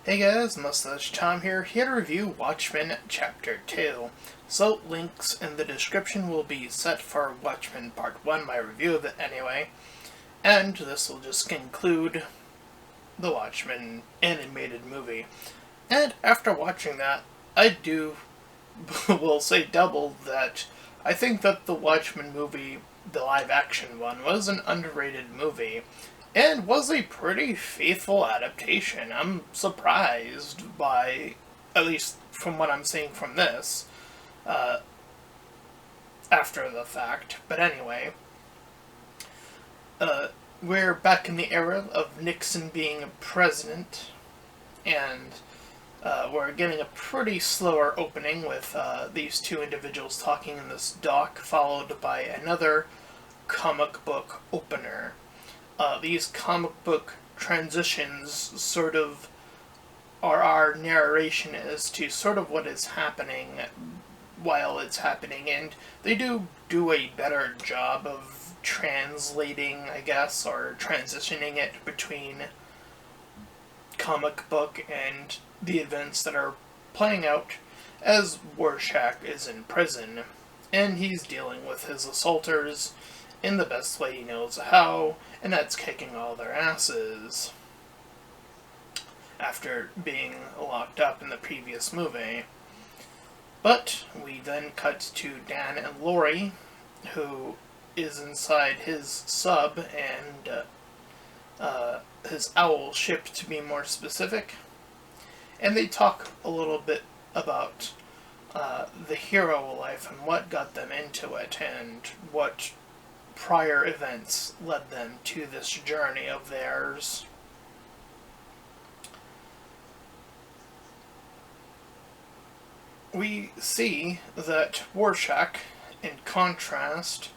Hey guys, Mustached Tom here to review Watchmen Chapter 2. So, links in the description will be set for Watchmen Part 1, my review of it anyway. And this will just conclude the Watchmen animated movie. And after watching that, will say double that I think that the Watchmen movie, the live action one, was an underrated movie. And was a pretty faithful adaptation. I'm surprised by, at least from what I'm seeing from this, after the fact. But anyway, we're back in the era of Nixon being president, and we're getting a pretty slower opening with these two individuals talking in this dock, followed by another comic book opener. These comic book transitions sort of are our narration as to sort of what is happening while it's happening, and they do a better job of translating, I guess, or transitioning it between comic book and the events that are playing out as Rorschach is in prison, and he's dealing with his assaulters in the best way he knows how, and that's kicking all their asses after being locked up in the previous movie. But we then cut to Dan and Lori, who is inside his sub and his owl ship, to be more specific, and they talk a little bit about the hero life and what got them into it and what prior events led them to this journey of theirs. We see that Rorschach, in contrast,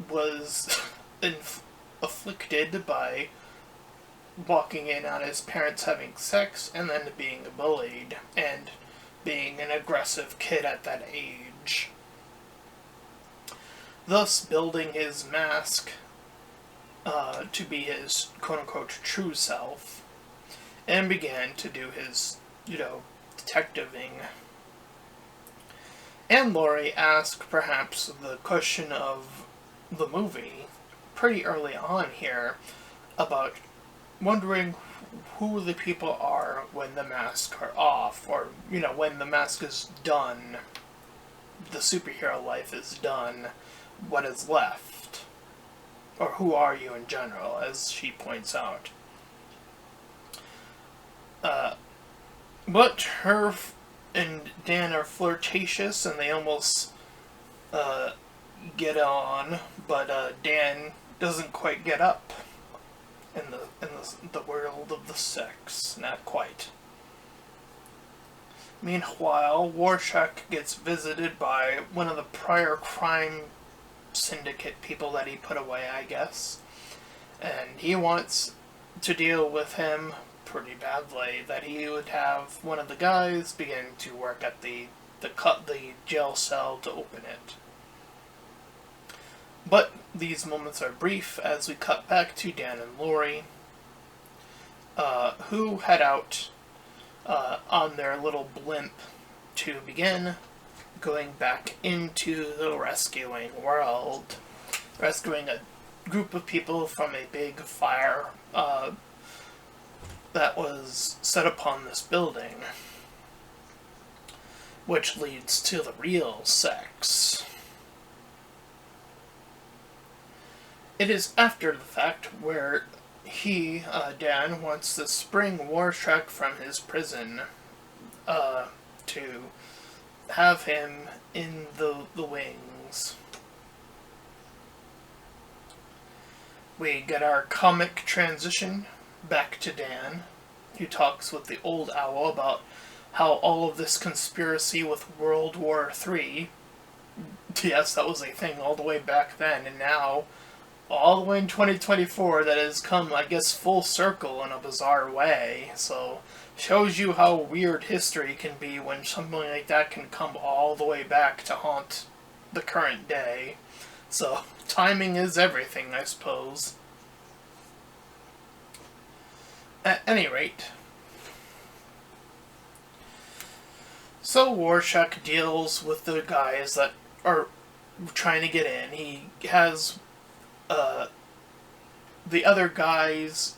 was afflicted by walking in on his parents having sex and then being bullied and being an aggressive kid at that age, thus building his mask to be his quote-unquote true self, and began to do his, detectiving. And Laurie asked perhaps the question of the movie pretty early on here about wondering who the people are when the masks are off, or, when the mask is done, the superhero life is done, what is left, or who are you in general, as she points out. But her and Dan are flirtatious, and they almost get on, but Dan doesn't quite get up in the world of the sex, not quite. Meanwhile, Rorschach gets visited by one of the prior crime syndicate people that he put away, I guess, and he wants to deal with him pretty badly, that he would have one of the guys begin to work at the jail cell to open it. But these moments are brief as we cut back to Dan and Lori, who head out on their little blimp to begin going back into the rescuing world, rescuing a group of people from a big fire that was set upon this building, which leads to the real sex. It is after the fact where he, Dan, wants to spring Rorschach from his prison to have him in the wings. We get our comic transition back to Dan, who talks with the old owl about how all of this conspiracy with World War III, yes, that was a thing all the way back then, and now, all the way in 2024, that has come, I guess, full circle in a bizarre way, so shows you how weird history can be when something like that can come all the way back to haunt the current day. So, timing is everything, I suppose. At any rate, so Rorschach deals with the guys that are trying to get in. He has uh, the other guys,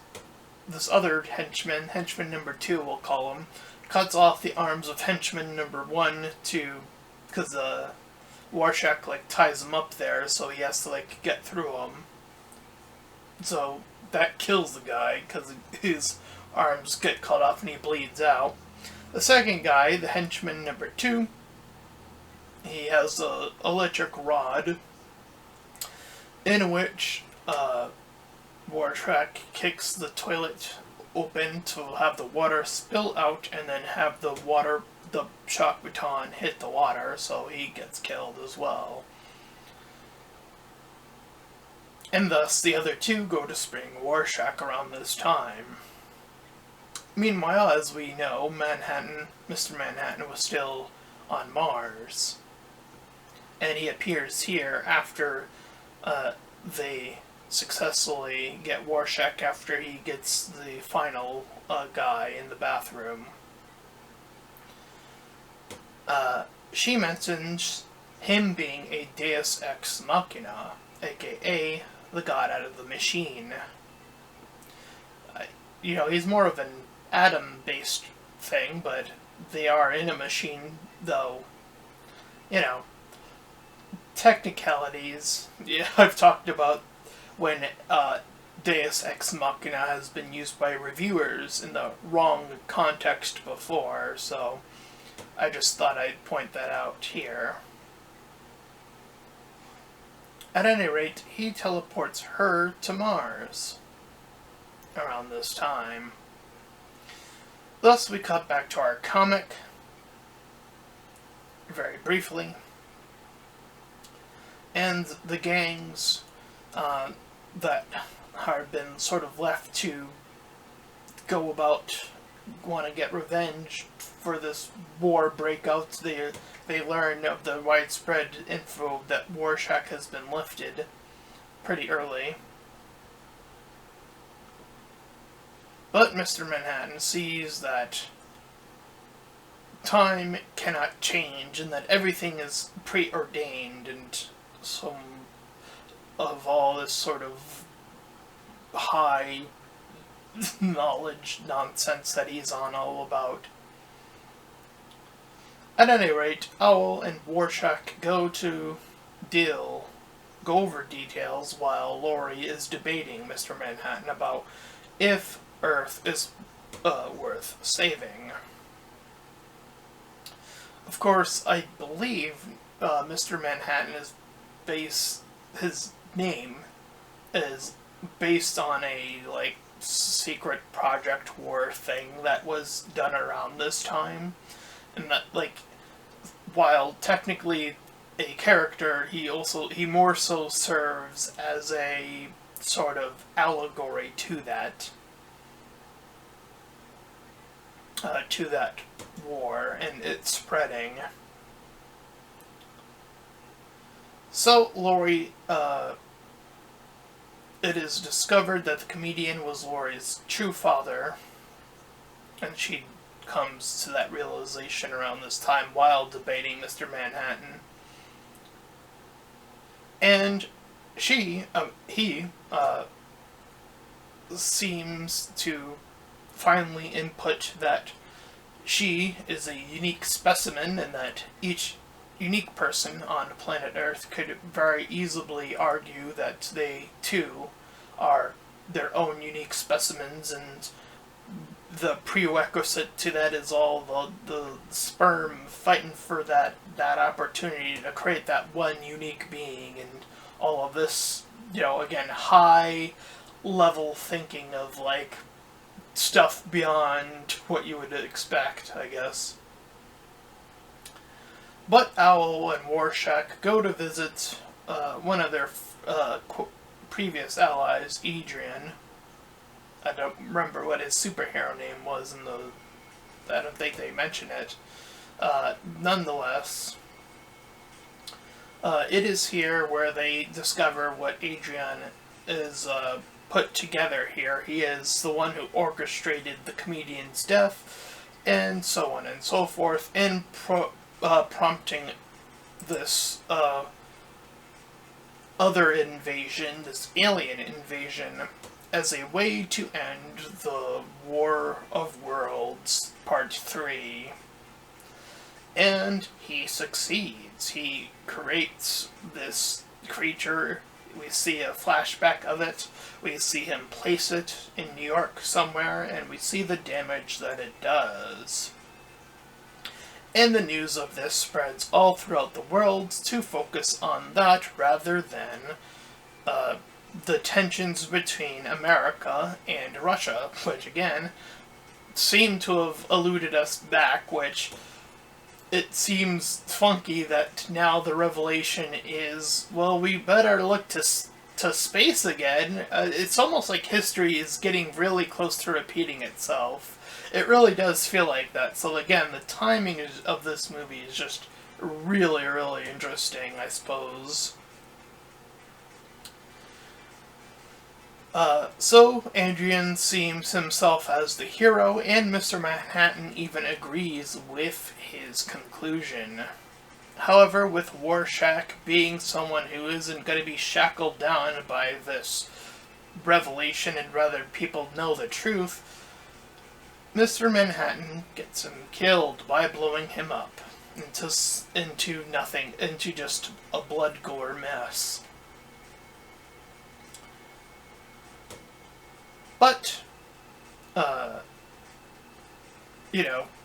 this other henchman number 2, we'll call him, cuts off the arms of henchman number 1 because Rorschach ties him up there, so he has to get through him. So that kills the guy because his arms get cut off and he bleeds out. The second guy, the henchman number 2, he has an electric rod in which Rorschach kicks the toilet open to have the water spill out and then have the shock baton hit the water, so he gets killed as well. And thus the other 2 go to spring Rorschach around this time. Meanwhile, as we know, Mr. Manhattan was still on Mars. And he appears here after they successfully get Rorschach after he gets the final guy in the bathroom. She mentions him being a deus ex machina, aka the god out of the machine. He's more of an atom-based thing, but they are in a machine, though, technicalities. Yeah, I've talked about when Deus Ex Machina has been used by reviewers in the wrong context before, so I just thought I'd point that out here. At any rate, he teleports her to Mars around this time. Thus, we cut back to our comic, very briefly, and the gangs that have been sort of left to go about, want to get revenge for this war breakout. They learn of the widespread info that Rorschach has been lifted pretty early. But Mr. Manhattan sees that time cannot change and that everything is preordained, and some of all this sort of high knowledge nonsense that he's on all about. At any rate, Owl and Rorschach go over details while Laurie is debating Mr. Manhattan about if Earth is worth saving. Of course, I believe Mr. Manhattan his name is based on a secret Project War thing that was done around this time, and that while technically a character, he more so serves as a sort of allegory to that war and its spreading. So Laurie, it is discovered that the comedian was Laurie's true father, and she comes to that realization around this time while debating Mr. Manhattan. And he seems to finally input that she is a unique specimen and that each unique person on planet Earth could very easily argue that they too are their own unique specimens, and the prerequisite to that is all the sperm fighting for that opportunity to create that one unique being, and all of this, again, high level thinking of stuff beyond what you would expect, I guess. But Owl and Rorschach go to visit one of their previous allies, Adrian. I don't remember what his superhero name was I don't think they mention it. Nonetheless, it is here where they discover what Adrian is put together here. He is the one who orchestrated the comedian's death, and so on and so forth, and prompting this other invasion, this alien invasion, as a way to end the War of Worlds Part 3. And he succeeds. He creates this creature. We see a flashback of it. We see him place it in New York somewhere, and we see the damage that it does. And the news of this spreads all throughout the world to focus on that rather than the tensions between America and Russia, which again seem to have eluded us back, which it seems funky that now the revelation is, well, we better look to space again. It's almost like history is getting really close to repeating itself. It really does feel like that. So again, the timing of this movie is just really, really interesting, I suppose. So Adrian seems himself as the hero, and Mr. Manhattan even agrees with his conclusion. However, with Rorschach being someone who isn't going to be shackled down by this revelation and rather people know the truth, Mr. Manhattan gets him killed by blowing him up into nothing, into just a blood-gore mess. But,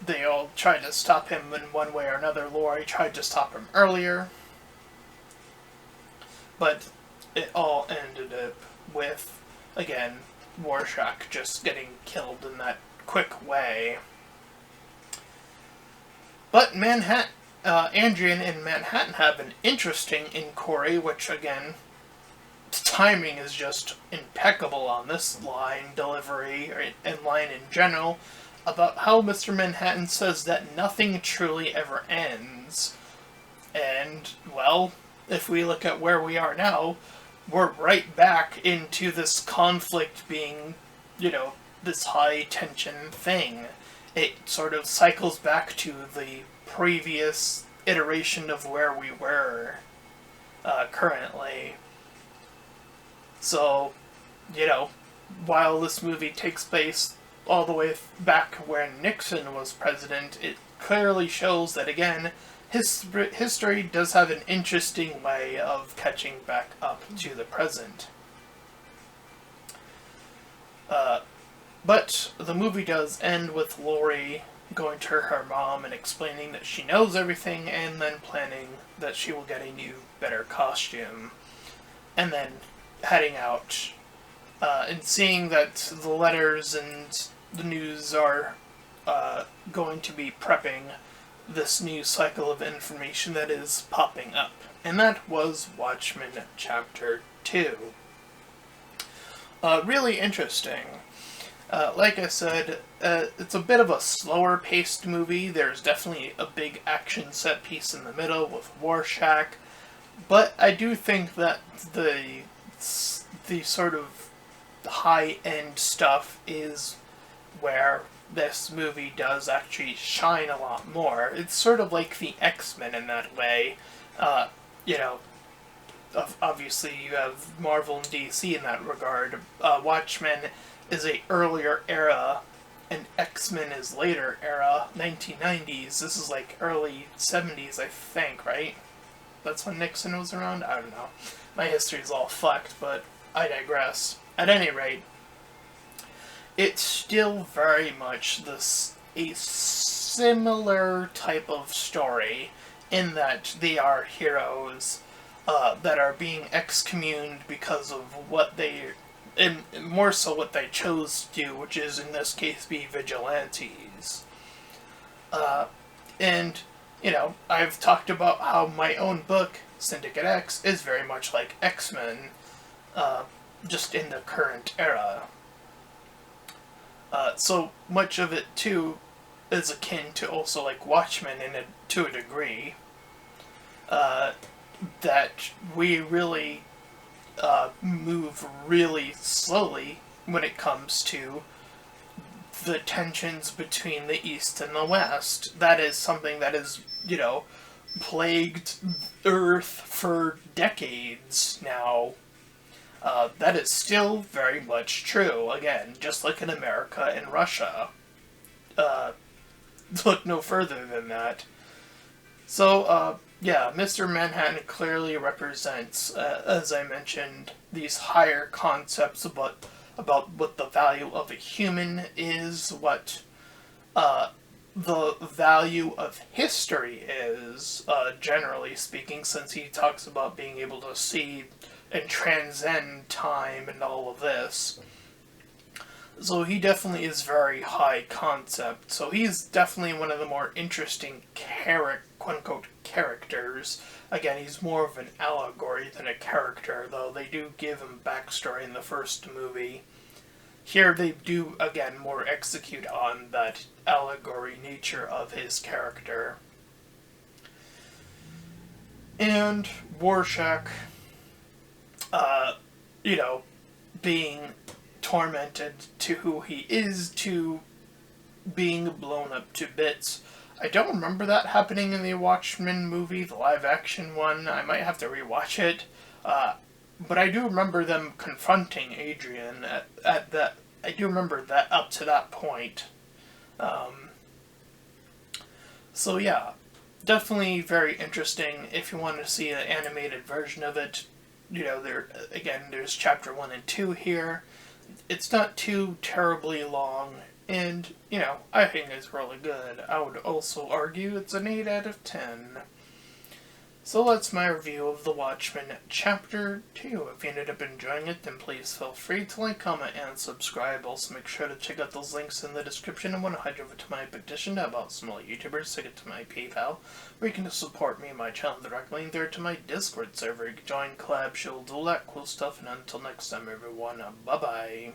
they all tried to stop him in one way or another. Laurie tried to stop him earlier. But it all ended up with, again, Rorschach just getting killed in that quick way. But Adrian and Manhattan have an interesting inquiry, which, again, the timing is just impeccable on this line delivery, and line in general, about how Mr. Manhattan says that nothing truly ever ends. And, well, if we look at where we are now, we're right back into this conflict being, this high-tension thing. It sort of cycles back to the previous iteration of where we were currently. So, while this movie takes place all the way back when Nixon was president, it clearly shows that, again, history does have an interesting way of catching back up to the present. But the movie does end with Laurie going to her mom and explaining that she knows everything, and then planning that she will get a new, better costume. And then heading out, and seeing that the letters and the news are going to be prepping this new cycle of information that is popping up. And that was Watchmen Chapter 2. Really interesting. Like I said, it's a bit of a slower paced movie. There's definitely a big action set piece in the middle with Rorschach, but I do think that the sort of high-end stuff is where this movie does actually shine a lot more. It's sort of like the X-Men in that way. Obviously you have Marvel and DC in that regard. Watchmen is a earlier era, and X-Men is later era, 1990s. This is like early 70s, I think, right? That's when Nixon was around? I don't know. My history's all fucked, but I digress. At any rate, it's still very much a similar type of story in that they are heroes that are being excommuned because of what and more so what they chose to do, which is in this case be vigilantes. And I've talked about how my own book, Syndicate X, is very much like X-Men, just in the current era. So much of it, too, is akin to also like Watchmen to a degree. That we really move really slowly when it comes to the tensions between the East and the West. That is something that is, plagued Earth for decades now. That is still very much true. Again, just like in America and Russia. Look no further than that. So, yeah, Mr. Manhattan clearly represents, as I mentioned, these higher concepts about what the value of a human is, what the value of history is, generally speaking, since he talks about being able to see and transcend time and all of this. So he definitely is very high concept. So he's definitely one of the more interesting quote-unquote characters. Again, he's more of an allegory than a character, though they do give him backstory in the first movie. Here they do, again, more execute on that allegory nature of his character. And Rorschach, being tormented to who he is, to being blown up to bits. I don't remember that happening in the Watchmen movie, the live-action one. I might have to rewatch it. But I do remember them confronting Adrian at that. I do remember that up to that point. So yeah, definitely very interesting. If you want to see an animated version of it, there's chapter 1 and 2 here. It's not too terribly long, and, I think it's really good. I would also argue it's an 8 out of 10. So that's my review of The Watchmen Chapter 2. If you ended up enjoying it, then please feel free to like, comment, and subscribe. Also make sure to check out those links in the description. I want to head over to my petition to help out small YouTubers to get to my PayPal, where you can just support me and my channel directly, and there to my Discord server. You can join, collab, shield, all that cool stuff, and until next time everyone, bye-bye.